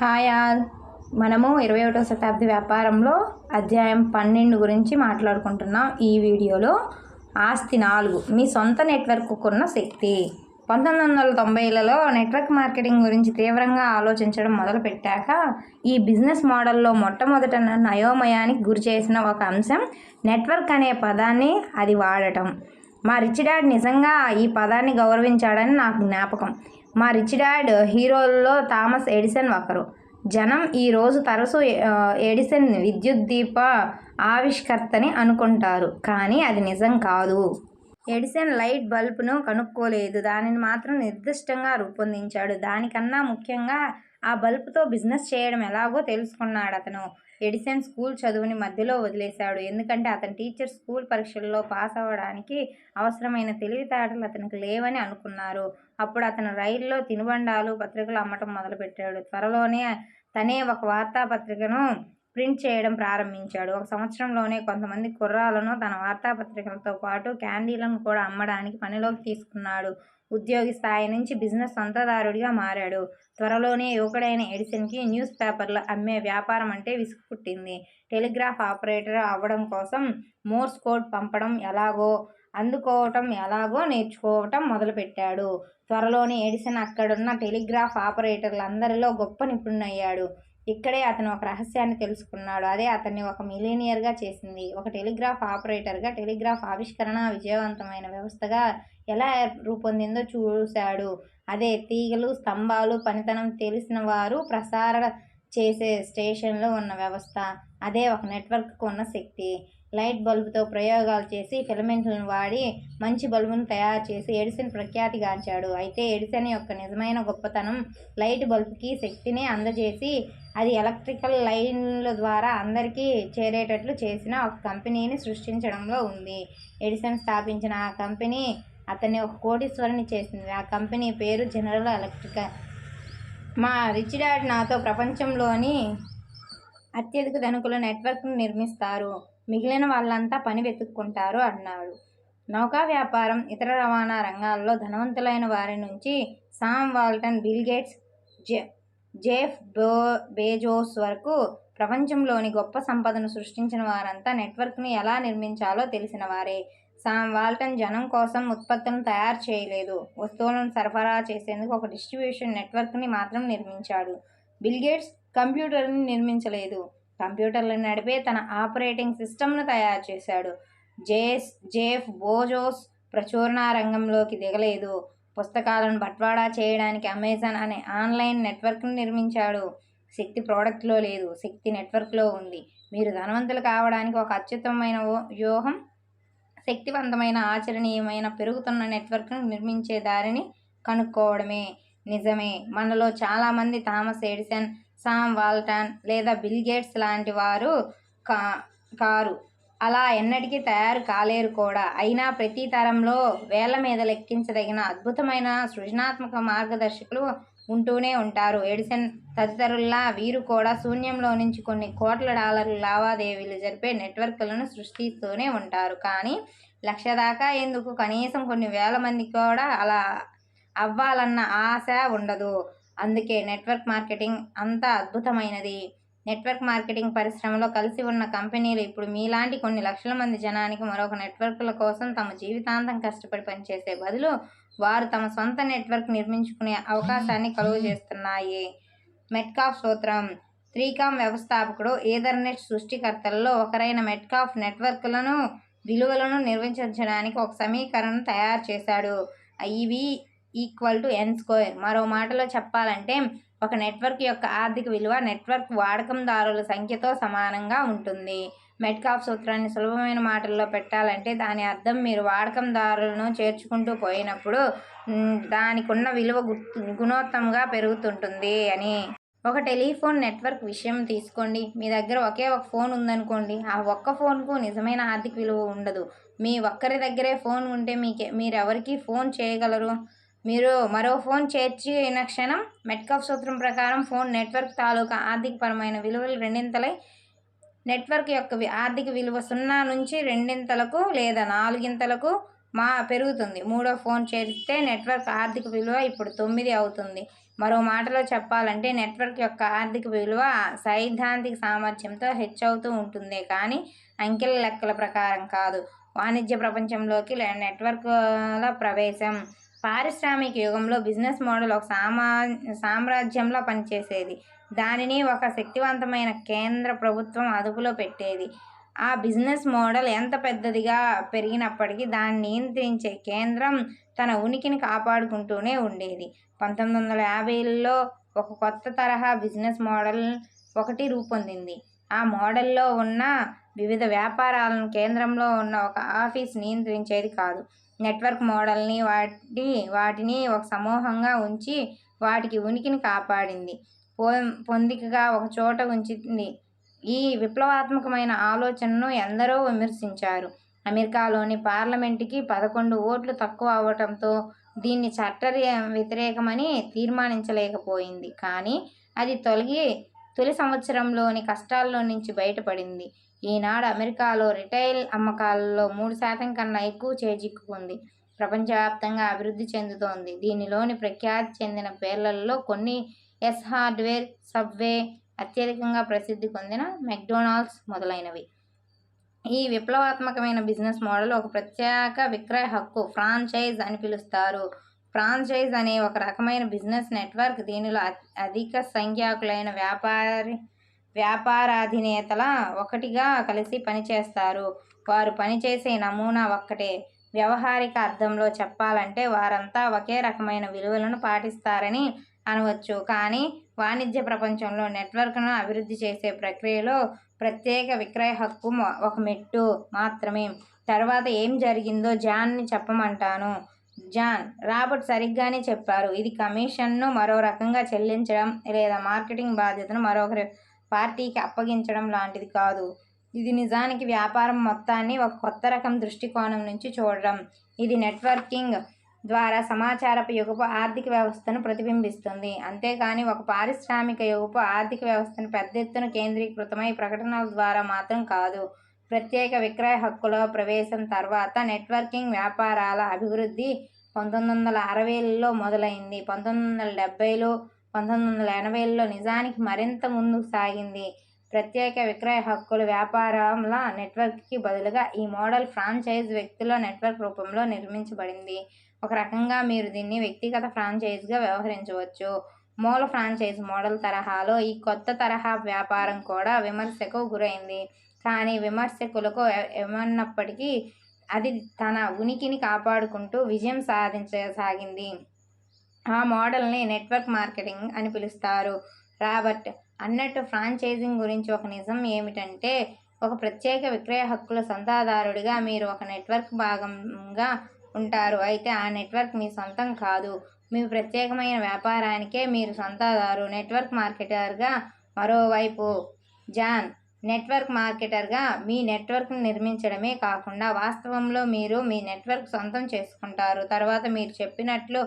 Hi all. మనము 21వ శతాబ్ది వ్యాపారంలో అధ్యాయం 12 గురించి మాట్లాడుకుంటున్నాం. ఈ వీడియోలో ఆస్తి 4 మీ సొంత నెట్వర్క్కున్న శక్తి. 1990లలో నెట్వర్క్ మార్కెటింగ్ గురించి తీవ్రంగా ఆలోచించడం మొదలుపెట్టాక ఈ బిజినెస్ మోడల్లో మొట్టమొదట నన్ను అయోమయానికి గురి చేసిన ఒక అంశం నెట్వర్క్ అనే పదాన్ని అది వాడటం. మా రిచ్ డాడ్ నిజంగా ఈ పదాన్ని గౌరవించాడని నాకు జ్ఞాపకం. మా రిచ్ డాడ్ హీరోల్లో థామస్ ఎడిసన్ ఒకరు. జనం ఈరోజు తరచూ ఎడిసన్ విద్యుత్ దీప ఆవిష్కర్తని అనుకుంటారు, కానీ అది నిజం కాదు. ఎడిసన్ లైట్ బల్బ్ను కనుక్కోలేదు, దానిని మాత్రం నిర్దిష్టంగా రూపొందించాడు. దానికన్నా ముఖ్యంగా ఆ బల్బ్తో బిజినెస్ చేయడం ఎలాగో తెలుసుకున్నాడతను. ఎడిసన్ స్కూల్ చదువుని మధ్యలో వదిలేశాడు, ఎందుకంటే అతని టీచర్ స్కూల్ పరీక్షల్లో పాస్ అవ్వడానికి అవసరమైన తెలివితేటలు అతనికి లేవని అనుకున్నారు. అప్పుడు అతను రైల్లో తినుబండాలు, పత్రికలు అమ్మటం మొదలుపెట్టాడు. త్వరలోనే తనే ఒక వార్తాపత్రికను ప్రింట్ చేయడం ప్రారంభించాడు. ఒక సంవత్సరంలోనే కొంతమంది కుర్రాళ్లను తన వార్తాపత్రికలతో పాటు క్యాండీలను కూడా అమ్మడానికి పనిలోకి తీసుకున్నాడు. ఉద్యోగి స్థాయి నుంచి బిజినెస్ సొంతదారుడిగా మారాడు. త్వరలోనే యువకుడైన ఎడిసన్కి న్యూస్ పేపర్లు అమ్మే వ్యాపారం అంటే విసుగు పుట్టింది. టెలిగ్రాఫ్ ఆపరేటర్ అవ్వడం కోసం మోర్స్ కోడ్ పంపడం ఎలాగో, అందుకోవటం ఎలాగో నేర్చుకోవటం మొదలుపెట్టాడు. త్వరలోనే ఎడిసన్ అక్కడున్న టెలిగ్రాఫ్ ఆపరేటర్లందరిలో గొప్ప నిపుణుడయ్యాడు. ఇక్కడే అతను ఒక రహస్యాన్ని తెలుసుకున్నాడు. అదే అతన్ని ఒక మిలియనియర్గా చేసింది. ఒక టెలిగ్రాఫ్ ఆపరేటర్గా టెలిగ్రాఫ్ ఆవిష్కరణ విజయవంతమైన వ్యవస్థగా ఎలా రూపొందిందో చూశాడు. అదే తీగలు, స్తంభాలు, పనితనం తెలిసిన వారు ప్రసార చేసే స్టేషన్లో ఉన్న వ్యవస్థ. అదే ఒక నెట్వర్క్కు ఉన్న శక్తి. లైట్ బల్బుతో ప్రయోగాలు చేసి ఫిలమెంట్లను వాడి మంచి బల్బును తయారు చేసి ఎడిసన్ ప్రఖ్యాతిగాంచాడు. అయితే ఎడిసన్ యొక్క నిజమైన గొప్పతనం లైట్ బల్బుకి శక్తిని అందజేసి అది ఎలక్ట్రికల్ లైన్ల ద్వారా అందరికీ చేరేటట్లు చేసిన ఒక కంపెనీని సృష్టించడంలో ఉంది. ఎడిసన్ స్థాపించిన ఆ కంపెనీ అతన్ని ఒక కోటీశ్వరుని చేసింది. ఆ కంపెనీ పేరు జనరల్ ఎలక్ట్రిక్. మా రిచ్ డాడ్ నాతో ప్రపంచంలోని అత్యధిక ధనికుల నెట్వర్క్ను నిర్మిస్తారు, మిగిలిన వాళ్ళంతా పని వెతుక్కుంటారు అన్నాడు. నౌకా వ్యాపారం, ఇతర రవాణా రంగాల్లో ధనవంతులైన వారి నుంచి Sam Walton, Bill Gates, Jeff Bezos వరకు ప్రపంచంలోని గొప్ప సంపదను సృష్టించిన వారంతా నెట్వర్క్ని ఎలా నిర్మించాలో తెలిసిన వారే. సామ్ వాల్టన్ జనం కోసం ఉత్పత్తులను తయారు చేయలేదు, వస్తువులను సరఫరా చేసేందుకు ఒక డిస్ట్రిబ్యూషన్ నెట్వర్క్ని మాత్రం నిర్మించాడు. బిల్ గేట్స్ కంప్యూటర్ని నిర్మించలేదు, కంప్యూటర్లను నడిపే తన ఆపరేటింగ్ సిస్టమ్ను తయారు చేశాడు. జెఫ్ బెజోస్ ప్రచురణ రంగంలోకి దిగలేదు, పుస్తకాలను బట్వాడా చేయడానికి అమెజాన్ అనే ఆన్లైన్ నెట్వర్క్ను నిర్మించాడు. శక్తి ప్రోడక్ట్లో లేదు, శక్తి నెట్వర్క్లో ఉంది. మీరు ధనవంతులు కావడానికి ఒక అత్యుత్తమమైన వ్యూహం శక్తివంతమైన, ఆచరణీయమైన, పెరుగుతున్న నెట్వర్క్ను నిర్మించే దారిని కనుక్కోవడమే. నిజమే, మనలో చాలామంది థామస్ ఎడిసన్, సామ్ వాల్టన్ లేదా బిల్ గేట్స్ లాంటి వారు కారు. అలా ఎన్నటికీ తయారు కాలేరు కూడా. అయినా ప్రతి తరంలో వేళ్ల మీద లెక్కించదగిన అద్భుతమైన సృజనాత్మక మార్గదర్శకులు ఉంటూనే ఉంటారు. ఎడిసన్ తదితరుల్లా వీరు కూడా శూన్యంలో నుంచి కొన్ని కోట్ల డాలర్ల లావాదేవీలు జరిపే నెట్వర్క్లను సృష్టిస్తూనే ఉంటారు. కానీ 1,00,000 దాకా ఎందుకు, కనీసం కొన్ని వేల మంది కూడా అలా అవ్వాలన్న ఆశ ఉండదు. అందుకే నెట్వర్క్ మార్కెటింగ్ అంత అద్భుతమైనది. నెట్వర్క్ మార్కెటింగ్ పరిశ్రమలో కలిసి ఉన్న కంపెనీలు ఇప్పుడు మీలాంటి కొన్ని లక్షల మంది జనానికి మరొక నెట్వర్క్ల కోసం తమ జీవితాంతం కష్టపడి పనిచేసే బదులు వారు తమ సొంత నెట్వర్క్ నిర్మించుకునే అవకాశాన్ని కలుగజేస్తున్నాయి. మెట్కాఫ్ సూత్రం. 3కామ్ వ్యవస్థాపకుడు, ఈథర్నెట్ సృష్టికర్తలలో ఒకరైన మెట్కాఫ్ నెట్వర్క్లను విలువలను నిర్వచించడానికి ఒక సమీకరణను తయారు చేశాడు. IV=N². మరో మాటలో చెప్పాలంటే ఒక నెట్వర్క్ యొక్క ఆర్థిక విలువ నెట్వర్క్ వాడకందారుల సంఖ్యతో సమానంగా ఉంటుంది. మెట్కాఫ్ సూత్రాన్ని సులభమైన మాటల్లో పెట్టాలంటే దాని అర్థం మీరు వాడకందారులను చేర్చుకుంటూ పోయినప్పుడు దానికున్న విలువ గుణోత్తంగా పెరుగుతుంటుంది అని. ఒక టెలిఫోన్ నెట్వర్క్ విషయం తీసుకోండి. మీ దగ్గర ఒకే ఒక ఫోన్ ఉందనుకోండి. ఆ ఒక్క ఫోన్కు నిజమైన ఆర్థిక విలువ ఉండదు. మీ ఒక్కరి దగ్గరే ఫోన్ ఉంటే మీరెవరికి ఫోన్ చేయగలరు? మీరు మరో ఫోన్ చేర్చిన క్షణం మెట్కాఫ్ సూత్రం ప్రకారం ఫోన్ నెట్వర్క్ తాలూకా ఆర్థికపరమైన విలువలు రెండింతలై నెట్వర్క్ యొక్క ఆర్థిక విలువ 0 నుంచి 2 లేదా 4 కు పెరుగుతుంది. మూడో ఫోన్ చేరిస్తే నెట్వర్క్ ఆర్థిక విలువ ఇప్పుడు 9 అవుతుంది. మరో మాటలో చెప్పాలంటే నెట్వర్క్ యొక్క ఆర్థిక విలువ సైద్ధాంతిక సామర్థ్యంతో హెచ్చవుతూ ఉంటుందే కానీ అంకెల లెక్కల ప్రకారం కాదు. వాణిజ్య ప్రపంచంలోకి నెట్వర్క్ల ప్రవేశం. పారిశ్రామిక యుగంలో బిజినెస్ మోడల్ ఒక సామ్రాజ్యంలో పనిచేసేది. దానిని ఒక శక్తివంతమైన కేంద్ర ప్రభుత్వం అదుపులో పెట్టేది. ఆ బిజినెస్ మోడల్ ఎంత పెద్దదిగా పెరిగినప్పటికీ దాన్ని నియంత్రించే కేంద్రం తన ఉనికిని కాపాడుకుంటూనే ఉండేది. 1950ల్లో ఒక కొత్త తరహా బిజినెస్ మోడల్ ఒకటి రూపొందింది. ఆ మోడల్లో ఉన్న వివిధ వ్యాపారాలను కేంద్రంలో ఉన్న ఒక ఆఫీస్ నియంత్రించేది కాదు. నెట్వర్క్ మోడల్ని వాటిని ఒక సమూహంగా ఉంచి వాటికి ఉనికిని కాపాడింది, పొందికగా ఒక చోట ఉంచింది. ఈ విప్లవాత్మకమైన ఆలోచనను ఎందరో విమర్శించారు. అమెరికాలోని పార్లమెంటుకి 11 ఓట్లు తక్కువ అవటంతో దీన్ని చట్ట వ్యతిరేకమని తీర్మానించలేకపోయింది. కానీ అది తొలి సంవత్సరంలోని కష్టాల్లో నుంచి బయటపడింది. ఈనాడు అమెరికాలో రిటైల్ అమ్మకాలలో 3% కన్నా ఎక్కువ చేజిక్కుంది. ప్రపంచవ్యాప్తంగా అభివృద్ధి చెందుతోంది. దీనిలోని ప్రఖ్యాతి చెందిన పేర్లలో కొన్ని ఎస్ హార్డ్వేర్, సబ్వే, అత్యధికంగా ప్రసిద్ధి పొందిన మెక్డొనాల్డ్స్ మొదలైనవి. ఈ విప్లవాత్మకమైన బిజినెస్ మోడల్ ఒక ప్రత్యేక విక్రయ హక్కు, ఫ్రాంచైజ్ అని పిలుస్తారు. ఫ్రాంచైజ్ అనే ఒక రకమైన బిజినెస్ నెట్వర్క్. దీనిలో అధిక సంఖ్యాకులైన వ్యాపారాధినేతల ఒకటిగా కలిసి పనిచేస్తారు. వారు పనిచేసే నమూనా ఒక్కటే. వ్యవహారిక అర్థంలో చెప్పాలంటే వారంతా ఒకే రకమైన విలువలను పాటిస్తారని అనవచ్చు. కానీ వాణిజ్య ప్రపంచంలో నెట్వర్క్ను అభివృద్ధి చేసే ప్రక్రియలో ప్రత్యేక విక్రయ హక్కు ఒక మెట్టు మాత్రమే. తర్వాత ఏం జరిగిందో జాన్ని చెప్పమంటాను. రాబర్ట్ సరిగ్గానే చెప్పారు. ఇది కమిషన్ను మరో రకంగా చెల్లించడం లేదా మార్కెటింగ్ బాధ్యతను మరొకరి పార్టీకి అప్పగించడం లాంటిది కాదు. ఇది నిజానికి వ్యాపారం మొత్తాన్ని ఒక కొత్త రకం దృష్టికోణం నుంచి చూడడం. ఇది నెట్వర్కింగ్ ద్వారా సమాచారపు యుగపు ఆర్థిక వ్యవస్థను ప్రతిబింబిస్తుంది. అంతేకాని ఒక పారిశ్రామిక యుగపు ఆర్థిక వ్యవస్థను పెద్ద ఎత్తున కేంద్రీకృతమై ప్రకటనల ద్వారా మాత్రం కాదు. ప్రత్యేక విక్రయ హక్కుల ప్రవేశం తర్వాత నెట్వర్కింగ్ వ్యాపారాల అభివృద్ధి 1960ల్లో మొదలైంది. 1970లు, 1980ల్లో నిజానికి మరింత ముందుకు సాగింది. ప్రత్యేక విక్రయ హక్కుల వ్యాపారాల నెట్వర్క్కి బదులుగా ఈ మోడల్ ఫ్రాంచైజ్ వ్యక్తుల నెట్వర్క్ రూపంలో నిర్మించబడింది. ఒక రకంగా మీరు దీన్ని వ్యక్తిగత ఫ్రాంచైజ్గా వ్యవహరించవచ్చు. మూల ఫ్రాంచైజ్ మోడల్ తరహాలో ఈ కొత్త తరహా వ్యాపారం కూడా విమర్శకు గురైంది. కానీ విమర్శకులకు ఏమన్నప్పటికీ అది తన ఉనికిని కాపాడుకుంటూ విజయం సాధించసాగింది. ఆ మోడల్ని నెట్వర్క్ మార్కెటింగ్ అని పిలుస్తారు. రాబర్ట్ అన్నట్టు ఫ్రాంచైజింగ్ గురించి ఒక నిజం ఏమిటంటే ఒక ప్రత్యేక విక్రయ హక్కుల సొంతదారుడిగా మీరు ఒక నెట్వర్క్ భాగంగా ఉంటారు. అయితే ఆ నెట్వర్క్ మీ సొంతం కాదు. మీ ప్రత్యేకమైన వ్యాపారానికే మీరు సొంతదారు. నెట్వర్క్ మార్కెటర్గా మరోవైపు జాన్ నెట్వర్క్ మార్కెటర్గా మీ నెట్వర్క్ను నిర్మించడమే కాకుండా వాస్తవంలో మీరు మీ నెట్వర్క్ సొంతం చేసుకుంటారు. తర్వాత మీరు చెప్పినట్లు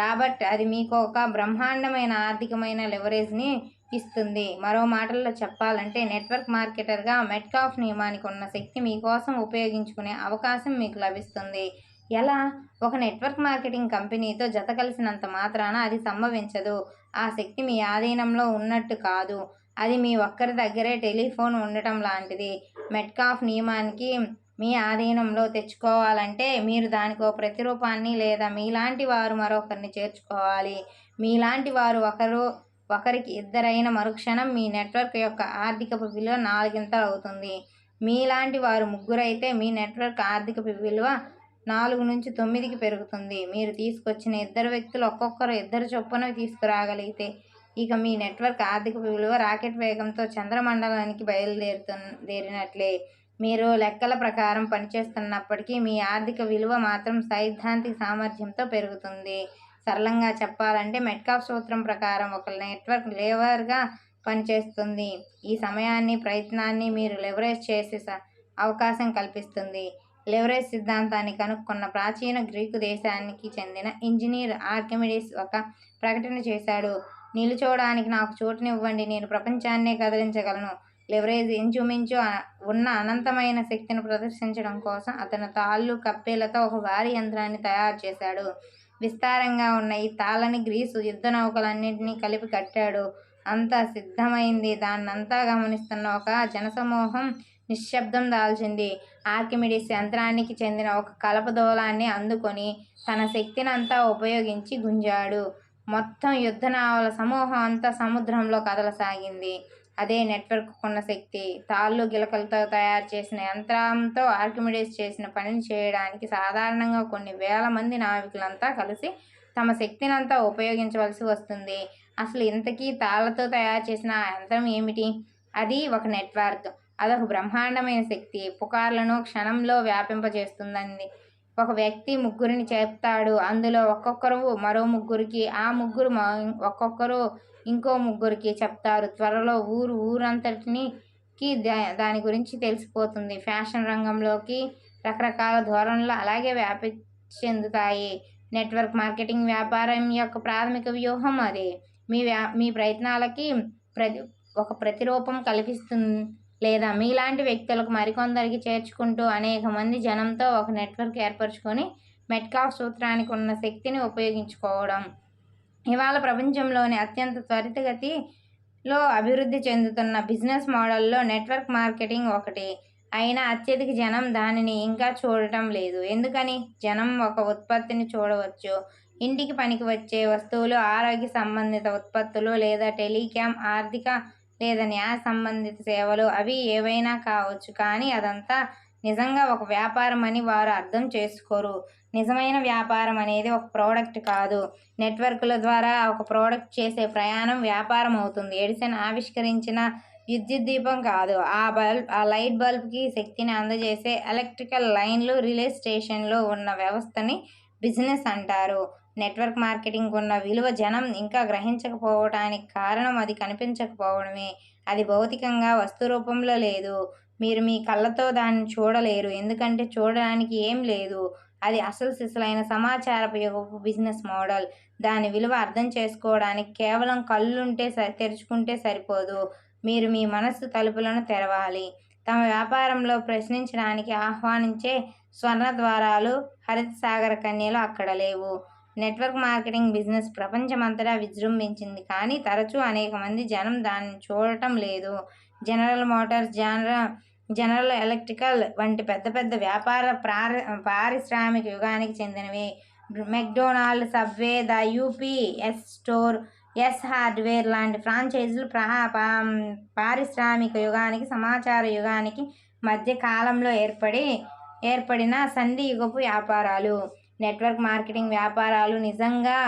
రాబర్ట్ అది మీకు ఒక బ్రహ్మాండమైన ఆర్థికమైన లెవరేజ్ని ఇస్తుంది. మరో మాటల్లో చెప్పాలంటే నెట్వర్క్ మార్కెటర్గా మెట్కాఫ్ నియమానికి ఉన్న శక్తి మీకోసం ఉపయోగించుకునే అవకాశం మీకు లభిస్తుంది. ఎలా? ఒక నెట్వర్క్ మార్కెటింగ్ కంపెనీతో జత కలిసినంత మాత్రాన అది సంభవించదు. ఆ శక్తి మీ ఆధీనంలో ఉన్నట్టు కాదు. అది మీ ఒక్కరి దగ్గరే టెలిఫోన్ ఉండటం లాంటిది. మెట్కాఫ్ నియమానికి మీ ఆధీనంలో తెచ్చుకోవాలంటే మీరు దానికో ప్రతిరూపాన్ని లేదా మీలాంటి వారు మరొకరిని చేర్చుకోవాలి. మీలాంటి వారు ఒకరికి ఇద్దరైన మరుక్షణం మీ నెట్వర్క్ యొక్క ఆర్థికపు విలువ 4 అవుతుంది. మీలాంటి వారు ముగ్గురైతే మీ నెట్వర్క్ ఆర్థికపు విలువ 4 నుంచి 9కి పెరుగుతుంది. మీరు తీసుకొచ్చిన ఇద్దరు వ్యక్తులు ఒక్కొక్కరు 2 చొప్పున తీసుకురాగలిగితే ఇక మీ నెట్వర్క్ ఆర్థిక విలువ రాకెట్ వేగంతో చంద్రమండలానికి బయలుదేరినట్లే. మీరు లెక్కల ప్రకారం పనిచేస్తున్నప్పటికీ మీ ఆర్థిక విలువ మాత్రం సైద్ధాంతిక సామర్థ్యంతో పెరుగుతుంది. సరళంగా చెప్పాలంటే మెట్కాఫ్ సూత్రం ప్రకారం ఒక నెట్వర్క్ లేవర్గా పనిచేస్తుంది. ఈ సమయాన్ని, ప్రయత్నాన్ని మీరు లెవరేజ్ చేసే అవకాశం కల్పిస్తుంది. లెవరేజ్ సిద్ధాంతాన్ని కనుక్కున్న ప్రాచీన గ్రీకు దేశానికి చెందిన ఇంజనీర్ ఆర్కిమిడిస్ ఒక ప్రకటన చేశాడు. నిలుచోడానికి నాకు చోటునివ్వండి, నేను ప్రపంచాన్నే కదిలించగలను. లెవరేజ్ ఇంచుమించు ఉన్న అనంతమైన శక్తిని ప్రదర్శించడం కోసం అతను తాళ్ళు కప్పేలతో ఒక భారీ యంత్రాన్ని తయారు చేశాడు. విస్తారంగా ఉన్న ఈ తాళ్ళని గ్రీసు యుద్ధ నౌకలన్నింటినీ కలిపి కట్టాడు. అంతా సిద్ధమైంది. దాన్నంతా గమనిస్తున్న ఒక జనసమూహం నిశ్శబ్దం దాల్చింది. ఆర్కిమిడిస్ యంత్రానికి చెందిన ఒక కలపదోలాన్ని అందుకొని తన శక్తినంతా ఉపయోగించి గుంజాడు. మొత్తం యుద్ధ నావల సమూహం అంతా సముద్రంలో కదలసాగింది. అదే నెట్వర్క్కున్న శక్తి. తాళ్ళు గిలకలతో తయారు చేసిన యంత్రంతో ఆర్కిమిడిస్ చేసిన పనిని చేయడానికి సాధారణంగా కొన్ని వేల మంది నావికులంతా కలిసి తమ శక్తినంతా ఉపయోగించవలసి వస్తుంది. అసలు ఇంతకీ తాళ్లతో తయారు చేసిన ఆ యంత్రం ఏమిటి? అది ఒక నెట్వర్క్. అదొక బ్రహ్మాండమైన శక్తి. పుకార్లను క్షణంలో వ్యాపింపజేస్తుందండి. ఒక వ్యక్తి ముగ్గురిని చెప్తాడు. అందులో ఒక్కొక్కరు మరో ముగ్గురికి, ఆ ముగ్గురు ఒక్కొక్కరు ఇంకో ముగ్గురికి చెప్తారు. త్వరలో ఊరంతటికి దాని గురించి తెలిసిపోతుంది. ఫ్యాషన్ రంగంలోకి రకరకాల ధోరణులు అలాగే వ్యాప్తి చెందుతాయి. నెట్వర్క్ మార్కెటింగ్ వ్యాపారం యొక్క ప్రాథమిక వ్యూహం అదే. మీ ప్రయత్నాలకి ఒక ప్రతిరూపం కల్పిస్తుంది, లేదా మీలాంటి వ్యక్తులకు మరికొందరికి చేర్చుకుంటూ అనేక మంది జనంతో ఒక నెట్వర్క్ ఏర్పరచుకొని మెట్కాఫ్ సూత్రానికి ఉన్న శక్తిని ఉపయోగించుకోవడం. ఇవాళ ప్రపంచంలోని అత్యంత త్వరితగతిలో అభివృద్ధి చెందుతున్న బిజినెస్ మోడల్లో నెట్వర్క్ మార్కెటింగ్ ఒకటి. అయినా అత్యధిక జనం దానిని ఇంకా చూడటం లేదు. ఎందుకని? జనం ఒక ఉత్పత్తిని చూడవచ్చు. ఇంటికి పనికి వచ్చే వస్తువులు, ఆరోగ్య సంబంధిత ఉత్పత్తులు, లేదా టెలికాం, ఆర్థిక లేదా న్యాయ సంబంధిత సేవలు, అవి ఏవైనా కావచ్చు. కానీ అదంతా నిజంగా ఒక వ్యాపారం అని వారు అర్థం చేసుకోరు. నిజమైన వ్యాపారం అనేది ఒక ప్రోడక్ట్ కాదు. నెట్వర్క్ల ద్వారా ఒక ప్రోడక్ట్ చేసే ప్రయాణం వ్యాపారం అవుతుంది. ఎడిసన్ ఆవిష్కరించిన విద్యుత్ దీపం కాదు, ఆ లైట్ బల్బ్కి శక్తిని అందజేసే ఎలక్ట్రికల్ లైన్లు, రిలే స్టేషన్లో ఉన్న వ్యవస్థని బిజినెస్ అంటారు. నెట్వర్క్ మార్కెటింగ్ ఉన్న విలువ జనం ఇంకా గ్రహించకపోవటానికి కారణం అది కనిపించకపోవడమే. అది భౌతికంగా వస్తు రూపంలో లేదు. మీరు మీ కళ్ళతో దాన్ని చూడలేరు, ఎందుకంటే చూడడానికి ఏం లేదు. అది అసలు సిసలైన సమాచారపు యుగపు బిజినెస్ మోడల్. దాని విలువ అర్థం చేసుకోవడానికి కేవలం కళ్ళుంటే తెరుచుకుంటే సరిపోదు. మీరు మీ మనస్సు తలుపులను తెరవాలి. తమ వ్యాపారంలో ప్రశ్నించడానికి ఆహ్వానించే స్వర్ణ ద్వారాలు, హరిత సాగర కన్యలు అక్కడ లేవు. నెట్వర్క్ మార్కెటింగ్ బిజినెస్ ప్రపంచమంతటా విజృంభించింది, కానీ తరచూ అనేక మంది జనం దానిని చూడటం లేదు. జనరల్ మోటార్స్, జనరల్ ఎలక్ట్రికల్ వంటి పెద్ద పెద్ద వ్యాపార పారిశ్రామిక యుగానికి చెందినవి. McDonald, Subway, the UPS store, Ace Hardware లాంటి ఫ్రాంచైజీలు పారిశ్రామిక యుగానికి, సమాచార యుగానికి మధ్య కాలంలో ఏర్పడిన సంధి యుగపు వ్యాపారాలు. నెట్వర్క్ మార్కెటింగ్ వ్యాపారాలు నిజంగా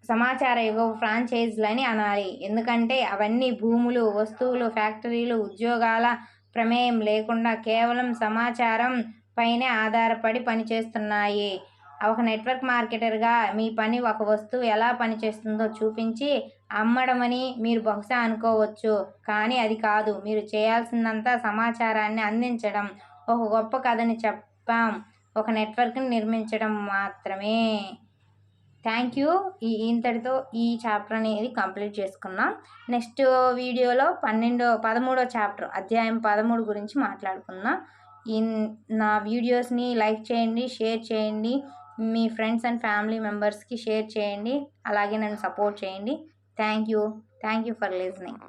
సమాచార యుగపు ఫ్రాంచైజీలని అనాలి. ఎందుకంటే అవన్నీ భూములు, వస్తువులు, ఫ్యాక్టరీలు, ఉద్యోగాల ప్రమేయం లేకుండా కేవలం సమాచారం పైనే ఆధారపడి పనిచేస్తున్నాయి. ఒక నెట్వర్క్ మార్కెటర్గా మీ పని ఒక వస్తువు ఎలా పనిచేస్తుందో చూపించి అమ్మడమని మీరు బహుశా అనుకోవచ్చు, కానీ అది కాదు. మీరు చేయాల్సిందంతా సమాచారాన్ని అందించడం, ఒక గొప్ప కథని చెప్పాం, ఒక నెట్వర్క్ని నిర్మించడం మాత్రమే. Thank you. ఇంతటితో ఈ చాప్టర్ అనేది కంప్లీట్ చేసుకున్నాం. నెక్స్ట్ వీడియోలో 13వ చాప్టర్ అధ్యాయం 13 గురించి మాట్లాడుకుందాం. నా వీడియోస్ని లైక్ చేయండి, షేర్ చేయండి, మీ ఫ్రెండ్స్ అండ్ ఫ్యామిలీ మెంబర్స్కి షేర్ చేయండి, అలాగే నన్ను సపోర్ట్ చేయండి. Thank you for listening.